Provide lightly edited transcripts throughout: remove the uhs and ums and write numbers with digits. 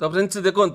तो फ्रेंड्स देखो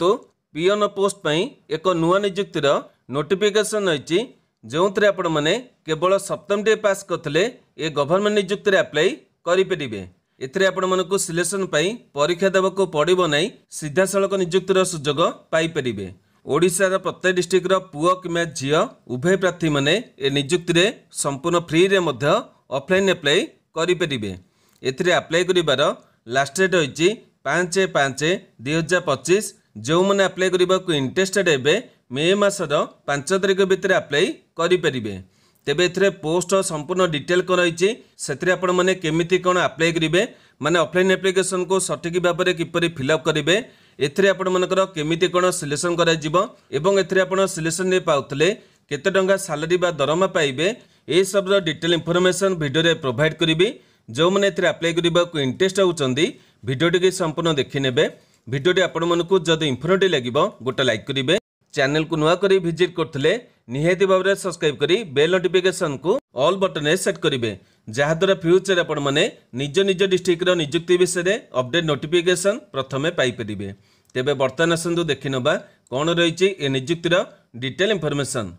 peon post पई एक नुआ नियुक्तिर नोटिफिकेशन रही जो आपण मैंने केवल सप्तम डे पास करते ये गवर्नमेंट नियुक्ति अप्लाई करेंगे। एथिरे आपण मानक सिलेक्शन पाई परीक्षा देवाक पड़ो ना सीधा सड़क नियुक्तिर सुजोग पाइपर। ओडिशार प्रत्येक डिस्ट्रिक्टर पुओ कि झील उभय प्रार्थी मैंने ए नियुक्ति में संपूर्ण फ्री रे मध्य ऑफलाइन अप्लाई करेंगे। एथिरे अप्लाई करिवार लास्ट डेट होइछि 5/5/2025। जो मैंने अप्लाई करने को इंटरेस्टेड हे मे मासर 5 तारिख भितर अप्लाई करेंगे। तेबे एथिरे पोस्ट संपूर्ण डिटेल कौन रही से आपण मैंने केमिति कौन अप्लाई करेंगे माने ऑफलाइन एप्लिकेशन को सठिक भाव में किपरि फिलअप करेंगे एथिरे आपण मानकर केमिति कौन सिलेक्शन करा जिवो एवं एथिरे आपण सिलेक्शन ने पाउतले केते टंका सैलरी बा दरमा पाइबे ए सब डिटेल इनफॉरमेशन वीडियो रे प्रोवाइड करिवि। जो मैंने एथिरे अप्लाई करने को इंटरेस्ट होउचंदी वीडियो टी संपूर्ण देखि नेबे। वीडियो टी आपण मानकु जदि इन्फॉर्मेटिव लागिबो गोटे लाइक करिवे। चैनल को नुआ करी विजिट करथिले निहाती भाव में सब्सक्राइब करी बेल नोटिफिकेशन को ऑल बटन में सेट करेंगे जहाद्वारा फ्यूचर आपण मैंने निज निज डिस्ट्रिक्ट नियुक्ति विषय में अपडेट नोटिफिकेशन प्रथमे पाइपर। तेबे बर्तमान आसतु देखि नबा कौन रही ए नियुक्तिर डिटेल इनफॉरमेशन।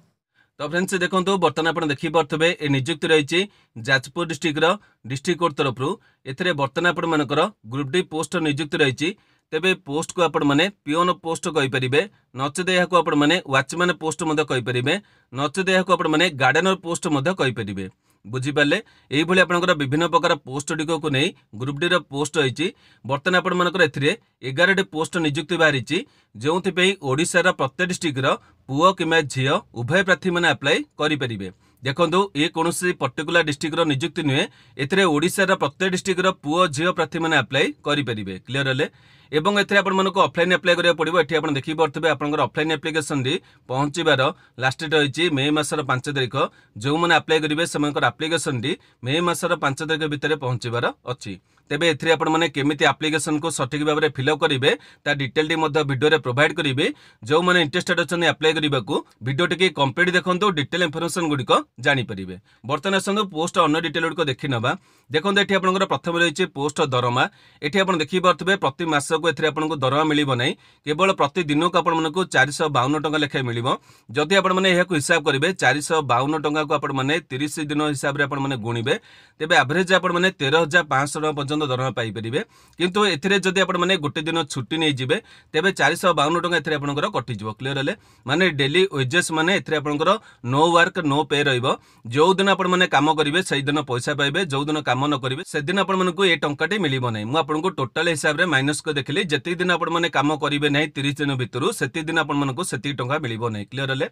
तो फ्रेंड्स देखो बर्तमान आप देखिपे ए नियुक्ति रही जाजपुर डिस्ट्रिक्टर डिस्ट्रिक्ट कोर्ट तरफ एथिरे बर्तमान आपण मानकर ग्रुप डी पोस्ट नियुक्ति रही। तेबे पोस्ट को आपण माने पिओन पोस्ट कहिपरिबे नचेत याको आपण माने वाचमैन पोस्ट मध्य कहिपरिबे नचेत याको आपण माने गार्डनर पोस्ट मध्य कहिपरिबे। बुझिपारे यही भाई आपंकर विभिन्न प्रकार पोस्ट टी को नहीं ग्रुप डी पोस्ट रही। बर्तमान आपण मानकर एथिरे 11 पोस्ट नियुक्ति बाहरी जो ओडिशार प्रत्येक डिस्ट्रिक्टर पुओ कि झील उभय प्रार्थी मैंने अप्लाई करेंगे। देखो ये कौन पर्टिकुलर डिस्ट्रिक्टर नियुक्ति नुहे एथिरे ओडिशार प्रत्येक डिस्ट्रिक्टर पुओ झील प्रार्थी मैंने अप्लाई करेंगे। क्लीयर हेले एवं एथिरे आपण मानक ऑफलाइन अप्लाई करिया पड़िबो। एठी आपण देखि परथबे आपनकर ऑफलाइन एप्लिकेशन दी पहुंचीबार लास्ट डेट रही मे मासर 5 तारिख। जो मैंने अप्लाई करेंगे से एप्लिकेशन दी मे मासर 5 तारिख भितर पहुंचीबार अछि। तेबे एथिरे आपण माने केमिति एप्लिकेशन को सठिक भाव में फिलअप करेंगे ता डिटेल टी मध्य वीडियो रे प्रोवाइड करेंगे। जो मैंने इंटरेस्टेड अच्छा अप्लाई करने को वीडियो टी कंप्लीट देखो डिटेल इनफॉरमेशन गुड़िक जानीपर। बर्तमान आसतु पोस्ट अन्य डिटेल गुड़िक देखि नबा। देखो ये आपंकर प्रथम रही पोस्ट दरमा। ये आप देखिपे प्रति मास को आपको दरमा मिल ना केवल प्रतिदिन को आपण 452 टंका लेखाएं मिल। जदि आप हिसाब करेंगे 452 टंका को आप 30 दिन हिसाब से गुणवे तेज एवरेज आप 13,500 टका पर्यटन दरमा पाइपर। किंतु एथिरे जदि आप गोटे दिन छुट्टी नहीं जिबे तेबे 452 टंका एथिरे आपनकर कटिजिवो। क्लियर हेले माने डेली वेजेस माने एथिरे आपनकर नो वर्क नो पे रहिबो। जो दिन आपण माने काम करिवे सेही दिन पैसा पाइबे जो दिन काम न करिवे से दिन आपण मानकु ए टंकाटी मिलिबो नै। मु आपनको टोटल हिसाब रे माइनस को देखली जति दिन आपण माने काम करिवे नै 30 दिन भितरु सेति दिन आपण मानकु सेति टंका मिलिबो नै। क्लियर हेले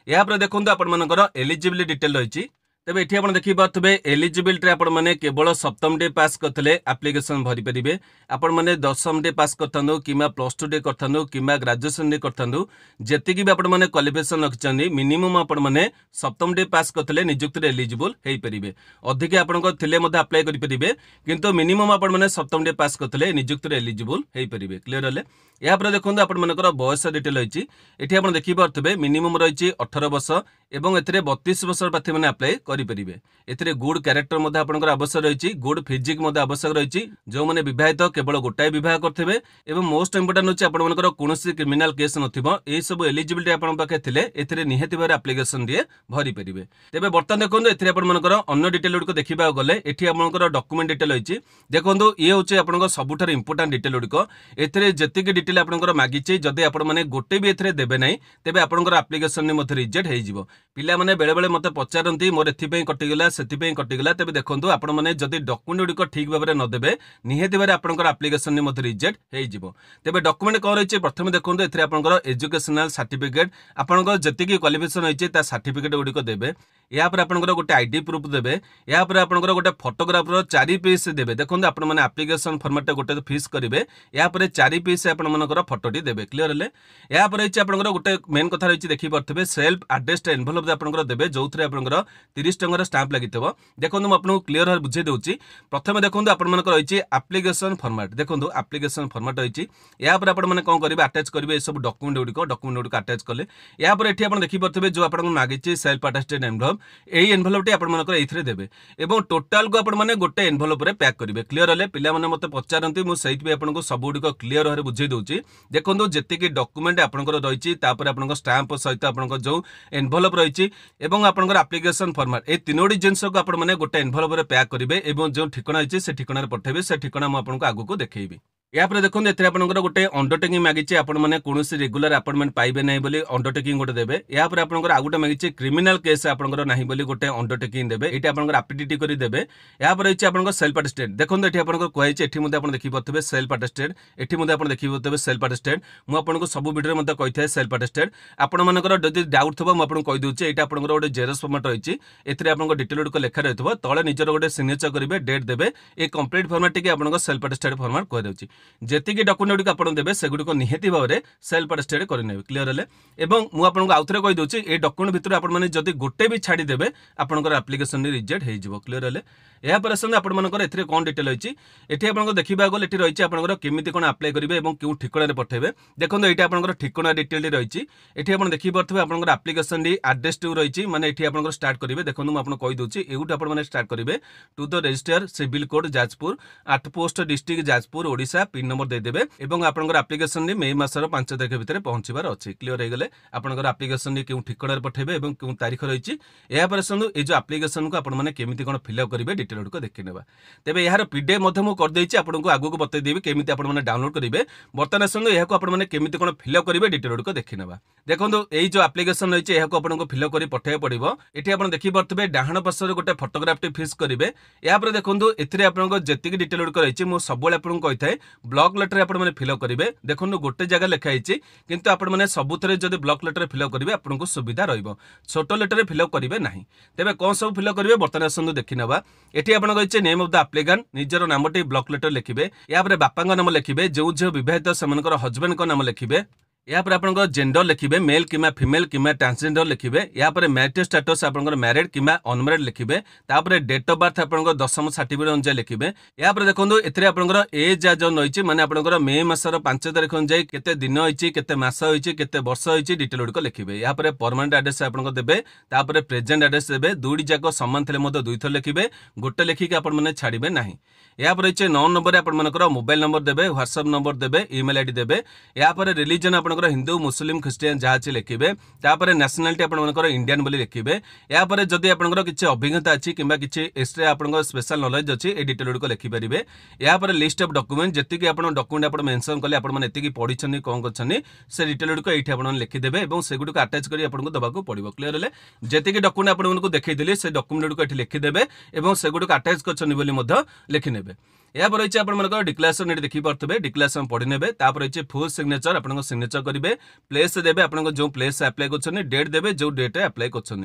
या पर देखंतु आपण मानकर एलिजिबिलिटी डिटेल रहिछि। तेबे एठी आपण देखिपारथबे एलिजिबिलिटी आपण माने केवल सप्तम डे पास करथले एप्लिकेशन भरि परिबे। आपण माने दशम डे पास करथांदो किमा +2 डे करथांदो किमा ग्रेजुएशन डे करथांदो जेति कि आपण माने क्वालिफिकेशन रखचंदी मिनिमम आपण माने सप्तम डे पास करथले नियुक्ति रे एलिजिबल हेई परिबे। अधिक आपनको थिले मध्ये अप्लाई करि परिबे किंतु मिनिमम आपण माने सप्तम डे पास करथले नियुक्ति रे एलिजिबल हेई परिबे। क्लियर हले या पर देखंतु आपण मानकर बयस डिटेल रहिछि। एठी आपण देखिपारथबे मिनिमम रहिछि 18 वर्ष एवं एथिरे 32 वर्ष प्रार्थी माने अप्लाई करेंगे। एथिरे गुड कैरेक्टर मध्य आपनकर आवश्यक रही गुड फिजिक मध्य आवश्यक रही। जो मैंने विवाहित केवल गोटाए विवाह करथे एवं मोस्ट इंपोर्टेंट होछि आपण मानकर कोनोसी क्रिमिनल केस नथिबो। ए सब एलिजिबिलिटी आपण पाखे थिले एथिरे निहाती भारे एप्लिकेशन दिए भरि परिबे। तेबे बर्तमान देखंतु एथिरे आपण मानकर अन्य डिटेल गुडको देखिबा गले एठी आपनकर डॉक्यूमेंट डिटेल होछि। देखंतु ये होछि आपनकर सबुठार इंपोर्टेंट डिटेल गुडको। एथिरे जतिक डिटेल आपनकर मागिछि जदि आपण माने गोटे भी एथिरे देबे नै तेबे आपनकर एप्लिकेशन ने मथे रिजेक्ट हेइ जिवो। पिला माने बेले बेले मते पचारंती मोर एथिपई कटिगला सेथिपई कटिगला तेबे देखंतु आपण माने जदि डॉक्यूमेंट गुडको ठीक भाव में न देबे निहाती भारे आपनकर एप्लिकेशन ने मथे रिजेक्ट हेइ जिवो। तेबे डॉक्यूमेंट कोन रहिछि प्रथम देखंतु एथिरे आपनकर एजुकेशनल सर्टिफिकेट आपनकर जतिकी क्वालिफिकेशन होइछि ता सर्टिफिकेट गुडको देबे। या पर आपनकर गोटे आईडी प्रूफ देबे। या पर आपनकर गोटे फोटोग्राफर 4 पीस देबे। देखंतु आपण माने एप्लिकेशन फॉर्मेट गोटे फिक्स करिवे या पर 4 पीस आपण मानकर फोटोटी देबे। क्लियर हेले या पर रहिछि आपनकर गोटे मेन कथा रहिछि देखि परथबे सेल्फ एड्रेस एनवेलप आपनकर देबे जोथरे आपनकर 30 टंकार स्टाम्प लागितबो। देखंतु म आपनको क्लियर हर बुझे देउछि। प्रथमे देखंतु आपण मानकर रहिछि एप्लिकेशन फॉर्मेट। देखंतु एप्लिकेशन फॉर्मेट रहिछि या पर आपण माने कोन करिवे अटैच करिवे ए सब डॉक्यूमेंट गुडको अटैच कले या पर एठी आपण देखि परथबे जो आपण मागिछि सेल्फ एड्रेस एनवेलप यही एनभलपटी आपंकर ये देवे और टोटाल को आपने गोटे एनभलप्रे पैक करेंगे क्लीयर हेल्ले पिलाने मत पचारती मुझे आपको सबुड़ क्लीयर भाव बुझे दूसरी देखो जी डॉक्यूमेंट आपंकर रही आप स्टाम्प सहित आप जो एनभलप रही आपंकर आप्लिकेसन फॉर्मेट ये तीनोटी जिनस को आपने गोटे एनभलप्रे पैक करेंगे और जो ठिकाना अच्छी से ठिकाना पठेबे से ठिकाना मुझे आगू देखी यापर देखो ये आपंकर गोटे अंडरटेकिंग मागिचे आपने कौन रेगुलर अपॉइंटमेंट पाइबे ना बोली अंडरटेकिंग गोटे देवे यापर आपंकर आउ गोटे मागिचे क्रिमिनाल केस आपंकर ना बोली गोटे अंडरटेकिंग देवे ये आपंकर एफिडेविट कर देवे यापर रही आपंकर सेल्फ अटेस्टेड देखो ये आपंकर कहुई ये देखिए सेल्फ अटेस्टेड ये देखिए सेल्फ अटेस्टेड मुझे सब वीडियो कही था सेल्फ अटेस्टेड आपंकर जब डाउट थो मुझे कहीदे ये आपंकर गोटे जेरक्स फॉर्मेट रही है डिटेल गुड़िक लेखा रही है तले निजर गोटे सिग्नेचर करेंगे डेट देवे ये कंप्लीट फॉर्मेट आपंकर सेल्फ अटेस्टेड फॉर्मेट कहदे जी डॉक्यूमेंट गुड़िक आपने सेगुड़िक निहाती भाव में सेल्फ अटेस्टेड करेंगे क्लीयर हेल्ले और मुझे आउ थे कहीदे ये डॉक्यूमेंट भितर आपने जब गोटे भी छाड़देवे आपंकर एप्लिकेशन रिजेक्ट हो क्लीयर हेल्ले यापर आसते आपर ए कौन डिटेल रही है आपको देखा गले ये रही है केमी कौन अप्लाई करेंगे और क्यों ठिकाना पठेबे देखो ये आपंकर ठिकाना डिटेल रही है आप देखिपे आपंकर एप्लिकेशन एड्रेस टू रही मैंने ये आप स्टार्ट करेंगे देखो मुझे कहीदे यूट आप स्टार्ट करेंगे to the register civil code Jajpur 8 post district Jajpur Odisha pin number देदेवे और आपंकर एप्लिकेशन मे मासर 5 तारिख भितर पहुंचबार अच्छी क्लीयर हो गले आपंकर एप्लिकेशन क्यों ठिकाना पठेबे और क्यों तारीख रही यापर आसतु ये जो एप्लिकेशन को आपने केमी कौन फिलअप करेंगे डिटेल गुड़िक देखी ना तेज यार पीडीएफ करदे आपको आगू बतईदेवी केमी आपने डाउनलोड करेंगे बर्तमान आसतु यह आपने केमी कौन फिलअप करेंगे डिटेल गुड़िक देखी ना देखो ये जो एप्लिकेशन रही है आपको फिलअप कर पठाइबा पड़ो ये आप देखिपे डाण पार्श्व गोटे फोटोग्राफ फिक्स करेंगे यापर देखो ये आपको जी डिटेल गुड़िक रही मुझे सब आपको कही था ब्लॉक लेटर आपने फिलअप करेंगे देखो गोटे जगह लिखाई किंतु आपने सबुथ जब ब्लॉक लेटर फिलअप करेंगे आपको सुविधा रही छोट लेटर फिलअप करेंगे ना तेज कौन सब फिलअप करेंगे बर्तमान आसतु देखी ना ये आपको रही नेम ऑफ द एप्लिकेंट निजर नामटी ब्लॉक लेटर लिखिए यापर बापा नाम लिखिए जो झील बहित से हजबैंड का नाम लिखिए यापर आप जेंडर लिखिए मेल कि फीमेल कि ट्रांसजेंडर लिखिए यापर मैरिज स्टेटस आप मैरिड कि अनमैरिड लिखिए तापर डेट ऑफ बर्थ आप दशम सर्टिफिकेट अनुसार लिखिए यापर देखो ये आपंकर एज जो रही मैंने आपंकर मे मासर 5 तारिख अनुसार केते दिन होती केते मास होती केते वर्ष होती डिटेल गुड़िक लिखिए यापर परमानेंट एड्रेस आप देवे तापर प्रेजेंट एड्रेस देवे दुईटी जाक सामान थे दुई थर लिखिए गोटे लिखिक आपने छाड़े ना यापर रही 9 नंबर आपंकर मोबाइल नंबर देवे व्हाट्सएप नंबर देवे ईमेल आईडी देवे यापर रिलीजन आपंकर हिंदू मुस्लिम ख्रिस्टियान जहाँ अच्छी लिखिए तापर नेशनालिटी आपंकर इंडियन बोली लिखिए यापर जदि आपंकर किसी अभिज्ञता अच्छी कि किसी एक्सट्रा आपंकर स्पेशल नॉलेज अच्छी ये डिटेल गुड़िक लिखिपारे यापर लिस्ट ऑफ डॉक्यूमेंट जी आप डॉक्यूमेंट आप मेंशन कले आपने पढ़ी कौन कर से डिटेल गुड़िक ये आप लिखिदेवे और से गुड़िक आटाच कर आपको देवाक पड़ो क्लीयर हेल्ले जी डॉक्यूमेंट आपको देखी से डॉक्यूमेंट गुड़िक लिखिदेवे और से गुड़िक आटाच कर लिखिने यापर रही है डिक्लेरेशन ये देखिपे डिक्लेरेशन पढ़ी ने रही फुल सिग्नेचर आप सिग्नेचर करेंगे प्लेस देवे आप जो प्लेस अप्लाई कर डेट देवे जो डेट अप्लाई कर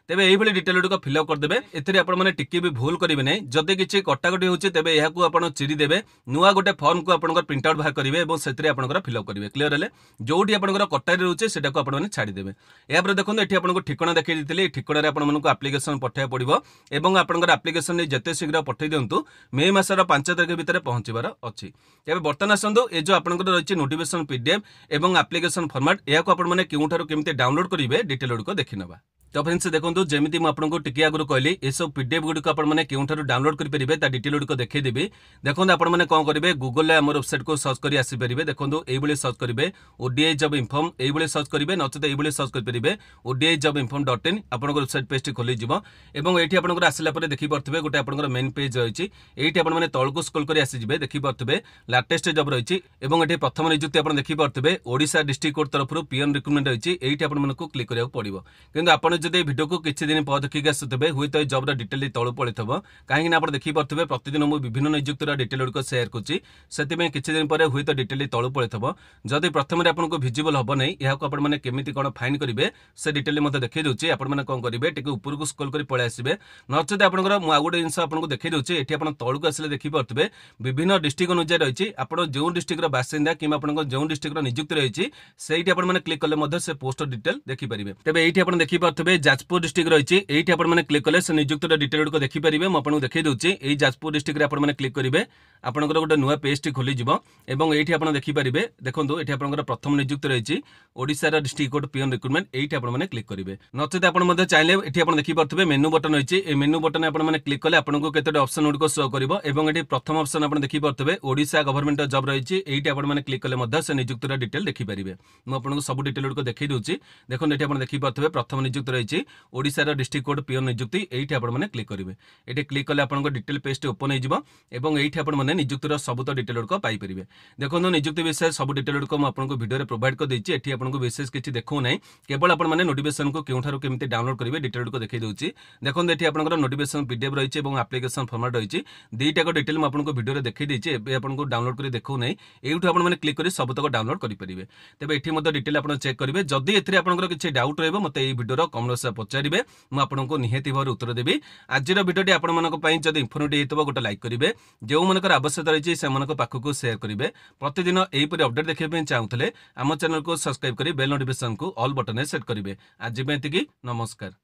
तेज ये डिटेल गुड़िक फिलअप करदे एथे आपने टिके भी भूल करेंगे ना जदि किसी कटाकटी होती तेज यह चिरी देवे नुआ गोटे फर्म को आप प्रिंट आउट बाहर करेंगे और से आप फिलअप करेंगे क्लीयर हेल्ले जो आप कटारी रोचे से आपने छाड़देवे यापर देखो ये आपको ठिकाना देखी दी ठिकाना आपको एप्लिकेशन पठाइबा पड़ो और आपंकर एप्लिकेशन जिते शीघ्र पठे दिंतु मे मासर 5 तारिख भितर पहुंचबार अच्छी तेज बर्तमान आसतु ये जो आपंकर रही नोटिफिकेशन पीडीएफ और एप्लिकेशन फॉर्मेट या आपने क्यों केमी डाउनलोड करेंगे डिटेल गुड़िक देखी ना तो फ्रेंड्स देखो जमी मुझे टी आगुरी कहली ये सब पीडीएफ गुड़िक आपने क्यों डाउनलोड करेंगे डिटेल गुड़िक देखीदेवी देखो आपने कौन करेंगे गूगल आम वेबसाइट को सर्च कर आसपारे देखो ये सर्च करेंगे ओडीआई जॉब इन्फॉर्म ये सर्च करेंगे नचेत ये सर्च करेंगे ओडीआई जॉब इन्फॉर्म .in आप वेबसाइट पेज खोल ये आपको आसला देखिपे गोटे आप मेन पेज रही है ये आपने तौक स्क्रॉल कर आसीजे देखिपे लाटेस्ट जॉब रही है ये प्रथम नियुक्ति आप देखिपे ओडिशा डिस्ट्रिक्ट कोर्ट तरफ पीएन रिक्रुटमेंट रही है ये आपको क्लिक करने पड़ो कि आपड़ जब भिडियो को किसी दिन पर देखिक आसुवे हुए तो जॉब डिटेल तलू पड़े कहीं आप देखिपे प्रतिदिन मुझे विभिन्न नियुक्तिर डिटेल गुड़िक सेयार करुँची से किसी दिन पर हुए तो डिटेल तलू पड़े जदि प्रथम आपको भिजिबल हम नहीं यहाँ आपने केमी कौन फाइन करेंगे से डिटेल मतलब देखी दूसरी आपने कौन करेंगे टी उपरको स्क्रॉल कर पलि आसवे नचेत आपंकर मुझे गोटे जिन आपको देखी दूसरी ये आप तौक आसे देखिपे विभिन्न डिस्ट्रिक्ट अनुसार रही आप जो डिस्ट्रिक्ट बासिंदा कि जो डिस्ट्रिक्ट नियुक्ति रही है आपने क्लिक कले से पोस्ट डिटेल देखिपारे तेज ये आप देखिपे देखिपे जाजपुर डिस्ट्रिक्ट रही है आपने क्लिक कले से नियुक्त डिटेल गुड देखिपारे मुझे देखई दूसरी यही जाजपुर डिस्ट्रिक्ट आपने क्लिक करेंगे आपंकर गोटे नुआ पेज खोलीज और ये आप देखिपारे देखो ये आप प्रथम नियुक्त रही ओडिशार डिस्ट्रिक्ट कोड पियन रिक्रुटमेंट ये आपने क्लिक करेंगे नचेत आप चाहिए ये आप देखिपे मेनू बटन रही मेनू बटन आपने क्लिक कले आपको केतोटी ऑप्शन गुड शो कर ये प्रथम ऑप्शन आप देखिपे ओडिशा गवर्नमेंट जॉब रही है आपने क्लिक कले से नियुक्त डिटेल देखिपारे मुझे सब डिटेल गुड देखई दूसरी देखो ये आप देखिपे प्रथम नियुक्त रही ओडिशार डिस्ट्रिक्ट कोड पियन नियुक्ति ये आपने क्लिक करेंगे ये क्लिक कले आपको डिटेल पेज ओपन हो ये आपने नियुक्तिर सब तो डिटेल गुड पाइपर देखो नियुक्ति विषय सब डिटेल गुड मुझे भिडियो प्रोवाइड कर देती है आपको विशेष किसी देखो ना केवल आपने नोटिफिकेशन को क्यों केमी डाउनलोड करेंगे डिटेल गुड देखई दूसरी देखो ये आपको नोटिफिकेशन पीडीएफ रही है एप्लिकेशन फॉर्मेट रही दुईटाक डिटेल मुझे भिडियो देखई देती आपको डाउनलोड कर देखो ना यूँ आपने क्लिक कर सब तक डाउनलोड करेंगे तेज ये डिटेल आप चेक करेंगे जदि एपर किसी डाउट रही मत भिडियो कमेंट पचारे मुझे निहाती भाव उत्तर देवी आज भिडियोटी आपंप इनफर्मेटिव गोटे लाइक करेंगे जो मनकर आवश्यकता रही से पाखक सेयार करेंगे प्रतिदिन यहीपरि अपडेट देखा चाहूले आम चैनल को सब्सक्राइब कर बेल नोटिफिकेशन को ऑल बटन सेट करेंगे आज नमस्कार।